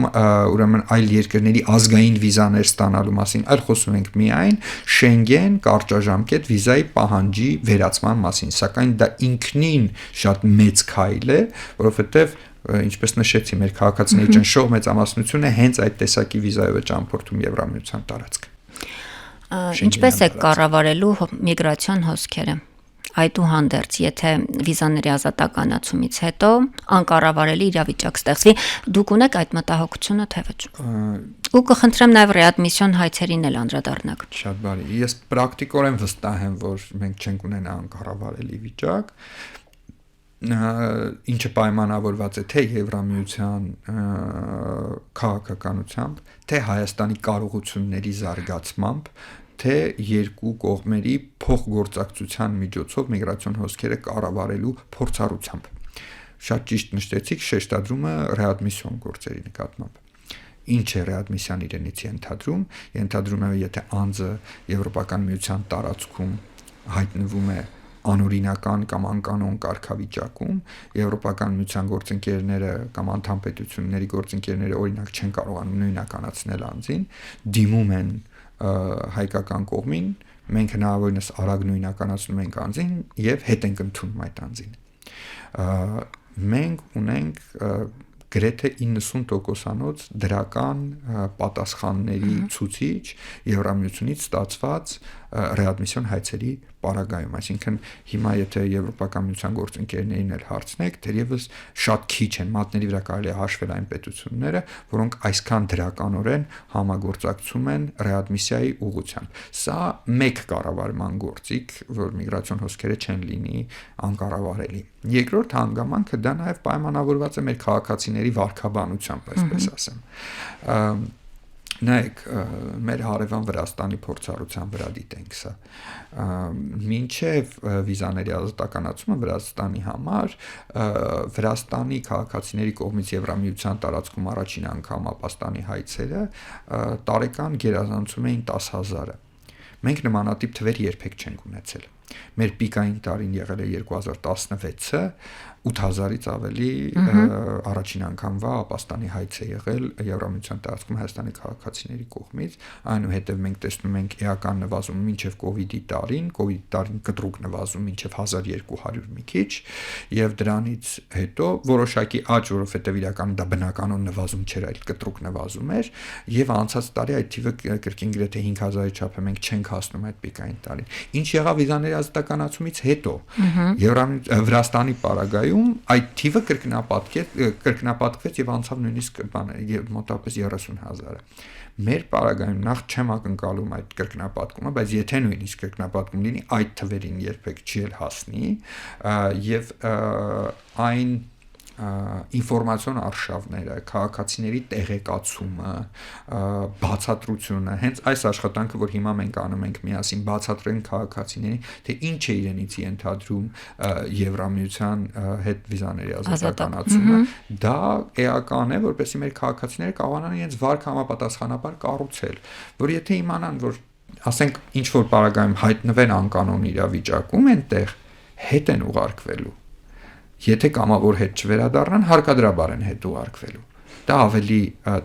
ուրեմն այլ երկրների ազգային վիզաներ ստանալու մասին, այլ խոսում ենք միայն Շենգեն կարճաժամկետ վիզայի պահանջի վերացման մասին, սակայն դա ինքնին շատ մեծ քայլ է, որովհետև ինչպես նշեցի, մեր քաղաքացիների ճնշող մեծամասնությունը հենց այդ տեսակի վիզայով է ճամփորդում Եվրամիության տարածքը։ Ինչպես է կառավարելու միգրացիոն հոսքերը։ Այդուհանդերձ, եթե վիզաների ազատականացումից հետո անկառավարելի իրավիճակ ստեղծվի, դուք ունեք այդ մտահոգությունը, թե ոչ։ Ու կխնդրեմ նաև ռեադմիսիոն հայցերին էլ անդրադառնաք։ Շատ բարի։ Ես պրակտիկորեն վստահ եմ, որ մենք չենք ունենա անկառավարելի վիճակ, ինչը պայմանավորված է թե Եվրամիության քաղաքականությամբ, թե Հայաստանի կարողությունների զարգացմամբ, թե երկու կողմերի փոխգործակցության միջոցով միգրացիոն հոսքերը կառավարելու փորձառությամբ։ Շատ ճիշտ նշեցիք շեշտադրումը ռեադմիսիոն գործերի նկատմամբ։ Ինչ է ռեադմիսիան իրենից ենթադրում։ Ենթադրում է, եթե անձը Եվրոպական միության տարածքում հայտնվում է անօրինական կամ անկանոն կարգավիճակում, Եվրոպական միության գործընկերները կամ անդամ պետությունների գործընկերները օրինակ չեն կարողանում նույնականացնել անձին, դիմում են հայկական կողմին, մենք հնարավորինս արագ նույնականացնում ենք անձին եւ հետ ենք ընդունում այդ անձին։ Մենք ունենք գրեթե 90%-անոց դրական պատասխանների ցուցիչ Եվրամիությունից ստացված ռեադմիսիոն հայցերի պարագայում, այսինքն հիմա եթե Եվրոպական միության գործընկերներին էլ հարցնեք, թերևս շատ քիչ են, մատների վրա կարելի է հաշվել այն պետությունները, որոնք այսքան դրականորեն համագործակցում են ռեադմիսիայի ուղղությամբ։ Սա մեկ կառավարման գործիք, որ միգրացիոն հոսքերը չեն լինի անկառավարելի։ Երկրորդ հանգամանքը դա նաև պայմանավորված է մեր քաղաքացիների վարքաբանությամբ, այսպես ասեմ։ Նայեք, մեր հարևան Վրաստանի փորձառության վրա դիտենք սա։ Մինչև վիզաների ազատականացումը Վրաստանի համար Վրաստանի քաղաքացիների կողմից Եվրամիության տարածքում առաջին անգամ ապաստանի հայցերը տարեկան գերազանցում էին 10,000-ը։ Մենք նմանատիպ թվեր երբեք չենք ունեցել։ Մեր պիկային տարին եղել է 2016-ը, 8000-ից ավելի առաջին անգամվա ապաստանի հայց է եղել Եվրամիության տարածքում Հայաստանի քաղաքացիների կողմից, այնուհետև մենք տեսնում ենք էական նվազում մինչև կոവിഡ്ի տարին կտրուկ նվազում մինչև 1200 մի քիչ, եւ դրանից հետո որոշակի աճ, որովհետեւ իրականում դա բնականon նվազում չէր, այլ կտրուկ նվազում էր, եւ անցած տարի այդ թիվը կրկին գրեթե 5000-ի չափ է, մենք չենք հասնում այդ պիկային տարին։ Ինչ եղավ վիզաների ազատականացումից հետո Վրաստանի պարագայում այդ թիվը կրկնապատկվեց եւ անցավ նույնիսկ մոտավորապես 30,000-ը։ Մեր պարագայում նախ չեմ ակնկալում այդ կրկնապատկումը, բայց եթե նույնիսկ կրկնապատկում լինի, այդ թվերին երբեք չի էլ հասնի եւ այն ինֆորմացիոն արշավները, քաղաքացիների տեղեկացումը, բացատրությունը, հենց այս աշխատանքը, որ հիմա մենք անում ենք միասին, բացատրենք քաղաքացիներին, թե ինչ է իրենից ենթադրում Եվրամիության հետ վիզաների ազատականացումը, դա էական է, որպեսզի մեր քաղաքացիները կարողանան իրենց վարք համապատասխանաբար կառուցել, որ եթե իմանան, որ ասենք ինչ որ պարագայում հայտնվեն անկանոն իրավիճակում այնտեղ, հետ են ուղարկվելու։ Եթե կամավոր հետ չվերադառնան, հարկադրաբար են հետ ուղարկվելու։ դա ավելի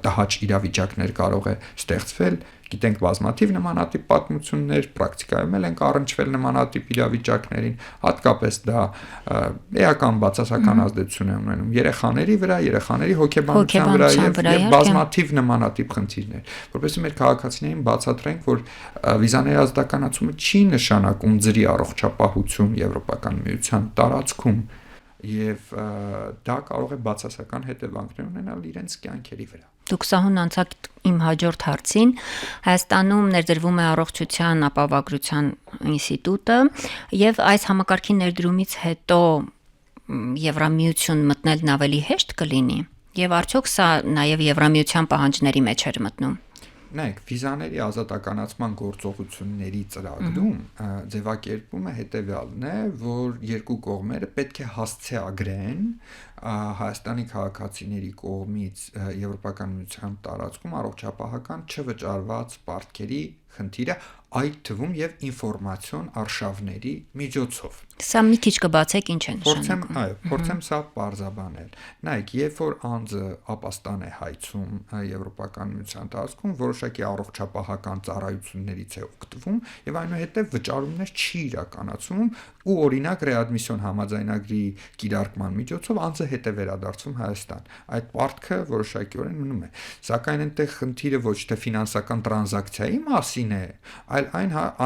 տհաճ իրավիճակներ կարող է ստեղծվել։ Գիտենք բազմաթիվ նմանատիպ պատմություններ, պրակտիկայում էլ ենք առնչվել նմանատիպ իրավիճակներին, հատկապես դա էական բացասական ազդեցություն է ունենում երեխաների վրա, երեխաների հոգեբանության վրա եւ բազմաթիվ նմանատիպ խնդիրներ, որովհետեւ մեր քաղաքացիներին բացատրենք, որ վիզաների ազատականացումը չի նշանակում ծրի առողջապահություն Եվրոպական միության տարածքում եւ դա կարող է բացասական հետևանքներ ունենալ իրենց կյանքերի վրա։ Դուք սահուն անցաք իմ հաջորդ հարցին։ Հայաստանում ներդրվում է առողջության ապահովագրության ինստիտուտը եւ այս համակարգի ներդրումից հետո Եվրամիություն մտնելն ավելի հեշտ կլինի եւ արդյոք սա նաեւ Եվրամիության պահանջների մեջ էր մտնում։ Նայեք, վիզաների ազատականացման գործողությունների ծրագրում ձևակերպումը հետևյալն է, որ երկու կողմերը պետք է հասցեագրեն Հայաստանի քաղաքացիների կողմից Եվրոպական միության տարածքում առողջապահական չվճարված պարտքերի խնդիրը, այդ թվում եւ ինֆորմացիոն արշավների միջոցով։ Սա մի քիչ կբացեք ինչ է նշանակում։ Փորձեմ սա բարձաբանել։ Նայեք, երբ որ անձը ապաստան է հայցում Եվրոպական միության տարածքում, որոշակի առողջապահական ծառայություններից է օգտվում եւ այնուհետեւ վճարումներ չի իրականացում ու օրինակ ռեադմիսիոն համաձայնագրի կիրարկման միջոցով անձը հետ է վերադարձում Հայաստան։ Այդ պարտքը որոշակիորեն մնում է։ Սակայն այնտեղ խնդիրը ոչ թե ֆինանսական տրանզակցիայի մասին է, այլ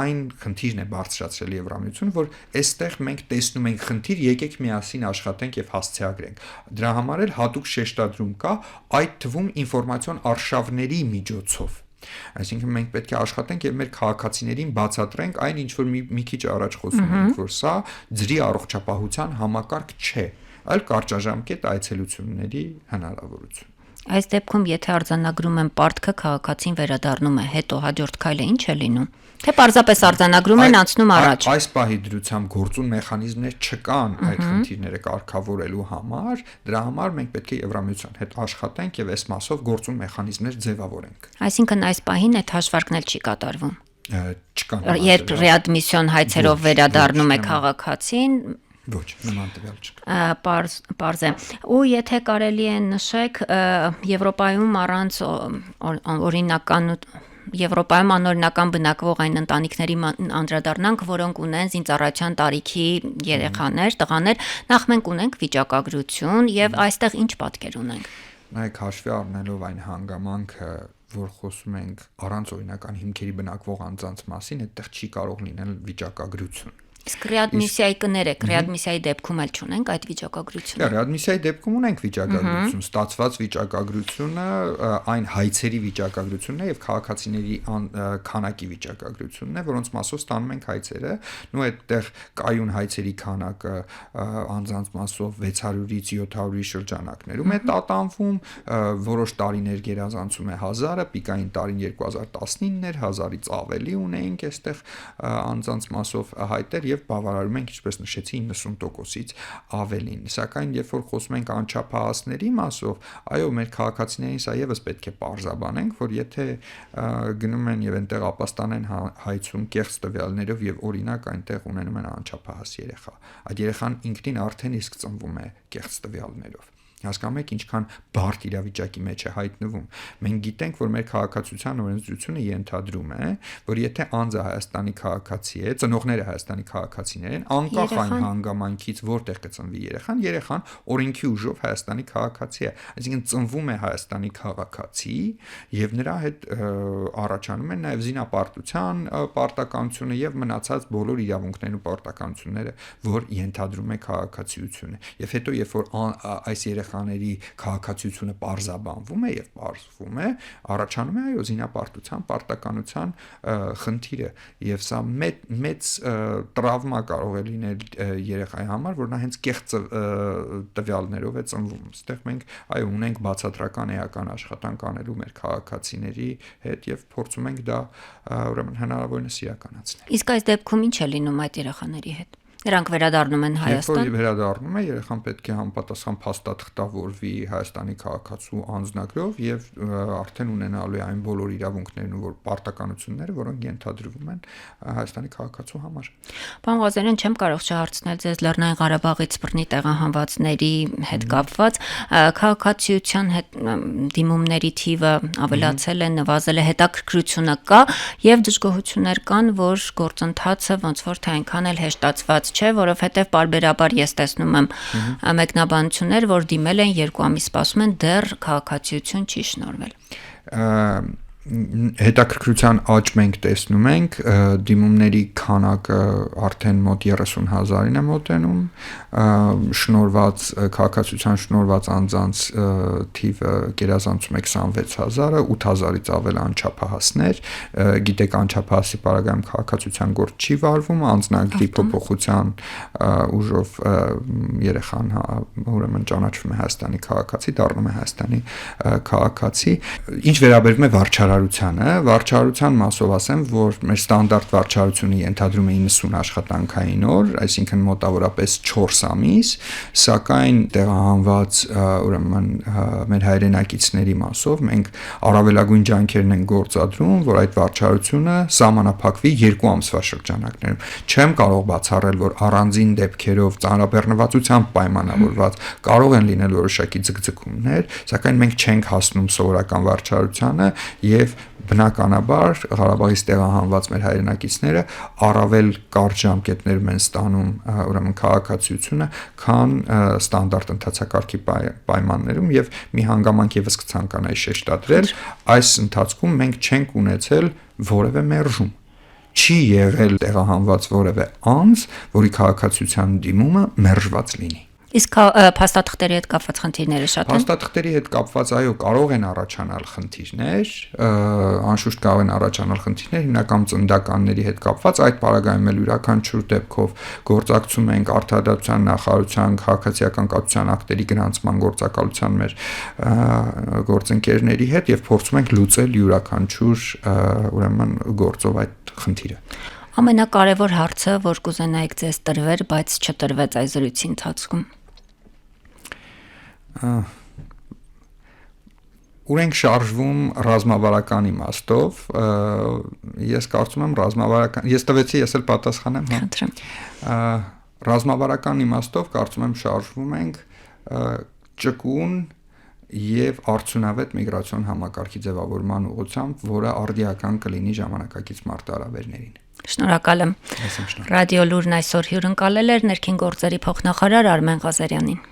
այն խնդիրն է բարձրացրել Եվրամիությունը, որ այստեղ մենք տեսնում ենք խնդիր, եկեք միասին աշխատենք եւ հասցեագրենք։ Դրա համար էլ հատուկ շեշտադրում կա, այդ թվում ինֆորմացիոն արշավների միջոցով։ Այսինքն մենք պետք է աշխատենք եւ մեր քաղաքացիներին բացատրենք այն, ինչ որ մի քիչ առաջ խոսում ենք, որ սա ծրի առողջապահության համակարգ չէ, այլ կարճաժամկետ այցելությունների հնարավորություն։ Այս դեպքում, եթե արձանագրում են պարտքը, քաղաքացին վերադառնում է, հետո հաջորդ քայլը ինչ է լինում։ Թե պարզապես արձանագրում են անցնում առաջ։ Այս պահի դրությամբ գործուն մեխանիզմներ չկան այդ խնդիրները կարգավորելու համար, դրա համար մենք պետք է Եվրամիության հետ աշխատենք եւ այս մասով գործուն մեխանիզմներ ձևավորենք։ Այսինքն այս պահին այդ հաշվարկն էլ չի կատարվում։ Չկան։ Երբ ռեադմիսիոն հայցերով վերադառնում է քաղաքացին, ոչ, նման տվյալ չկա։ Պարզ է։ Ու եթե կարելի է նշեք, Եվրոպայում առանց օրինական Եվրոպայում անօրինական բնակվող այն ընտանիքների անդրադառնանք, որոնք ունեն զինծառայության տարիքի երեխաներ, տղաներ, նախ մենք ունենք վիճակագրություն եւ այստեղ ինչ պատկեր ունենք։ Նայեք, հաշվի առնելով այն հանգամանքը, որ խոսում ենք առանց օրինական հիմքերի բնակվող անձանց մասին, այդտեղ չի կարող լինել վիճակագրություն։ Իսկ ռեադմիսիայի կներեք, ռեադմիսիայի դեպքում էլ չունենք այդ վիճակագրությունը։ Ռեադմիսիայի դեպքում ունենք վիճակագրություն, ստացված վիճակագրությունը, այն հայցերի վիճակագրությունն է եւ քաղաքացիների քանակի վիճակագրությունն է, որոնց մասով ստանում ենք հայցերը, ու այդտեղ կայուն հայցերի քանակը անձանց մասով 600-ից 700-ի շրջանակներում է տատանվում, որոշ տարիներ գերազանցում է 1000-ը, պիկային տարին 2019 էր, 1000-ից ավելի ունեինք այստեղ անձանց մասով հայտեր եւ բավարարում ենք, ինչպես նշեցի, 90%-ից ավելին։ Սակայն երբ որ խոսում ենք անչափահասների մասով, այո, մեր քաղաքացիներին սա եւս պետք է պարզաբանենք, որ եթե գնում են եւ այնտեղ ապաստան են հայցում կեղծ տվյալներով եւ օրինակ այնտեղ ունենում են անչափահաս երեխա, այդ երեխան ինքնին արդեն իսկ ծնվում է կեղծ տվյալներով։ Հասկանում եք ինչքան բարդ իրավիճակի մեջ է հայտնվում։ Մենք գիտենք, որ մեր քաղաքացիության օրենսդրությունը ենթադրում է, որ եթե անձը Հայաստանի քաղաքացի է, ծնողները Հայաստանի քաղաքացիներ են, անկախ այն հանգամանքից որտեղ կծնվի երեխան օրենքի ուժով Հայաստանի քաղաքացի է, այսինքն ծնվում է Հայաստանի քաղաքացի եւ նրա հետ առաջանում են նաեւ զինապարտության պարտականությունը եւ մնացած բոլոր իրավունքներն ու պարտականությունները, որ ենթադրում է քաղաքացիությունը։ Եվ հետո երբ որ այս երեխաների քաղաքացիությունը պարզաբանվում է եւ պարզվում է, առաջանում է այո զինապարտության պարտականության խնդիրը եւ սա մեծ տրավմա կարող է լինել երեխայի համար, որ նա հենց կեղծ տվյալներով է ծնվում։ Այստեղ մենք այո ունենք բացատրական էական աշխատանք անելու մեր քաղաքացիների հետ եւ փորձում ենք դա ուրեմն հնարավորինս իրականացնել։ Իսկ այս դեպքում ինչ է լինում այդ երեխաների հետ։ Նրանք վերադառնում են Հայաստան։ Երբ որ վերադառնում է, երեխան պետք է համապատասխան փաստաթղթավորվի Հայաստանի քաղաքացու անձնագրով եւ արդեն ունենալու է այն բոլոր իրավունքներն ու պարտականությունները, որոնք ենթադրվում են Հայաստանի քաղաքացու համար։ Պարոն Ղազարյան, չեմ կարող չհարցնել ձեզ Լեռնային Ղարաբաղից բռնի տեղահանվածների հետ կապված քաղաքացիության հետ դիմումների թիվը ավելացել է, նվազել է, հետաքրքրությունը կա եւ դժգոհություններ կան, որ գործընթացը ոնց որ թե այնքան էլ հեշտացված չէ, որովհետեւ պարբերաբար ես տեսնում եմ մեկնաբանություններ, որ դիմել են 2 ամիս սպասում են, դեռ քաղաքացիություն չի շնորհվել։ Հետաքրքրության աճ մենք տեսնում ենք, դիմումների քանակը արդեն մոտ 30,000-ին է մոտենում, շնորհված քաղաքացիության շնորհված անձանց թիվը գերազանցում է 26,000-ը, 8,000-ից ավել անչափահասներ, գիտեք անչափահասի պարագայում քաղաքացիության գործ չի վարվում, անձնագրի փոփոխության ուժով երեխան ուրեմն ճանաչվում է Հայաստանի քաղաքացի, դառնում է Հայաստանի քաղաքացի։ Ինչ վերաբերում է վարչարության մասով ասեմ, որ մեր ստանդարտ վարչարությունը ենթադրում է 90 աշխատանքային օր, այսինքն մոտավորապես 4 ամիս, սակայն տեղահանված ուրեմն մեր հայրենակիցների մասով մենք առավելագույն ջանքերն ենք գործադրում, որ այդ վարչարությունը սահմանափակվի 2 ամսվա շրջանակներում։ Չեմ կարող բացառել, որ առանձին դեպքերով ծանրաբեռնվածությամբ պայմանավորված կարող են լինել որոշակի ձգձգումներ, սակայն մենք չենք հասնում սովորական վարչարությանը եւ բնականաբար Ղարաբաղից տեղահանված մեր հայրենակիցները առավել կարճ ժամկետներում են ստանում ուրեմն քաղաքացիությունը, քան ստանդարտ ընթացակարգի պայմաններում եւ մի հանգամանք եւս կցանկանայի շեշտադրել, այս ընթացքում մենք չենք ունեցել որևէ մերժում։ Չի եղել տեղահանված որևէ անձ, որի քաղաքացիության դիմումը մերժված լինի։ Իսկ փաստաթղթերի հետ կապված խնդիրները շատ են։ Փաստաթղթերի հետ կապված այո, կարող են առաջանալ խնդիրներ, անշուշտ կարող են առաջանալ խնդիրներ, հիմնականում ծննդականների հետ կապված, այդ պարագայում էլ յուրաքանչյուր դեպքով գործակցում ենք Արդարադատության նախարարության քաղաքացիական կացության ակտերի գրանցման գործակալության մեր գործընկերների հետ եւ փորձում ենք լուծել յուրաքանչյուր ուրեմն գործով այդ խնդիրը։ Ամենակարևոր հարցը, որ կուզենայիք ձեզ տրվեր, բայց չտրվեց այս զրույցի ընթացքում։ Ուր ենք շարժվում ռազմավարական իմաստով, ես կարծում եմ ռազմավարական, ես տվեցի, ես էլ պատասխանեմ, հա։ Ռազմավարական իմաստով կարծում եմ շարժվում ենք ճկուն եւ արդյունավետ միգրացիոն համակարգի ձևավորման ուղղությամբ, որը արդիական կլինի ժամանակակից մարտահրավերներին։ Շնորհակալ եմ։ Ռադիո Լուրն այսօր հյուրընկալել էր ներքին գործերի փոխնախարար Արմեն Ղազարյանին։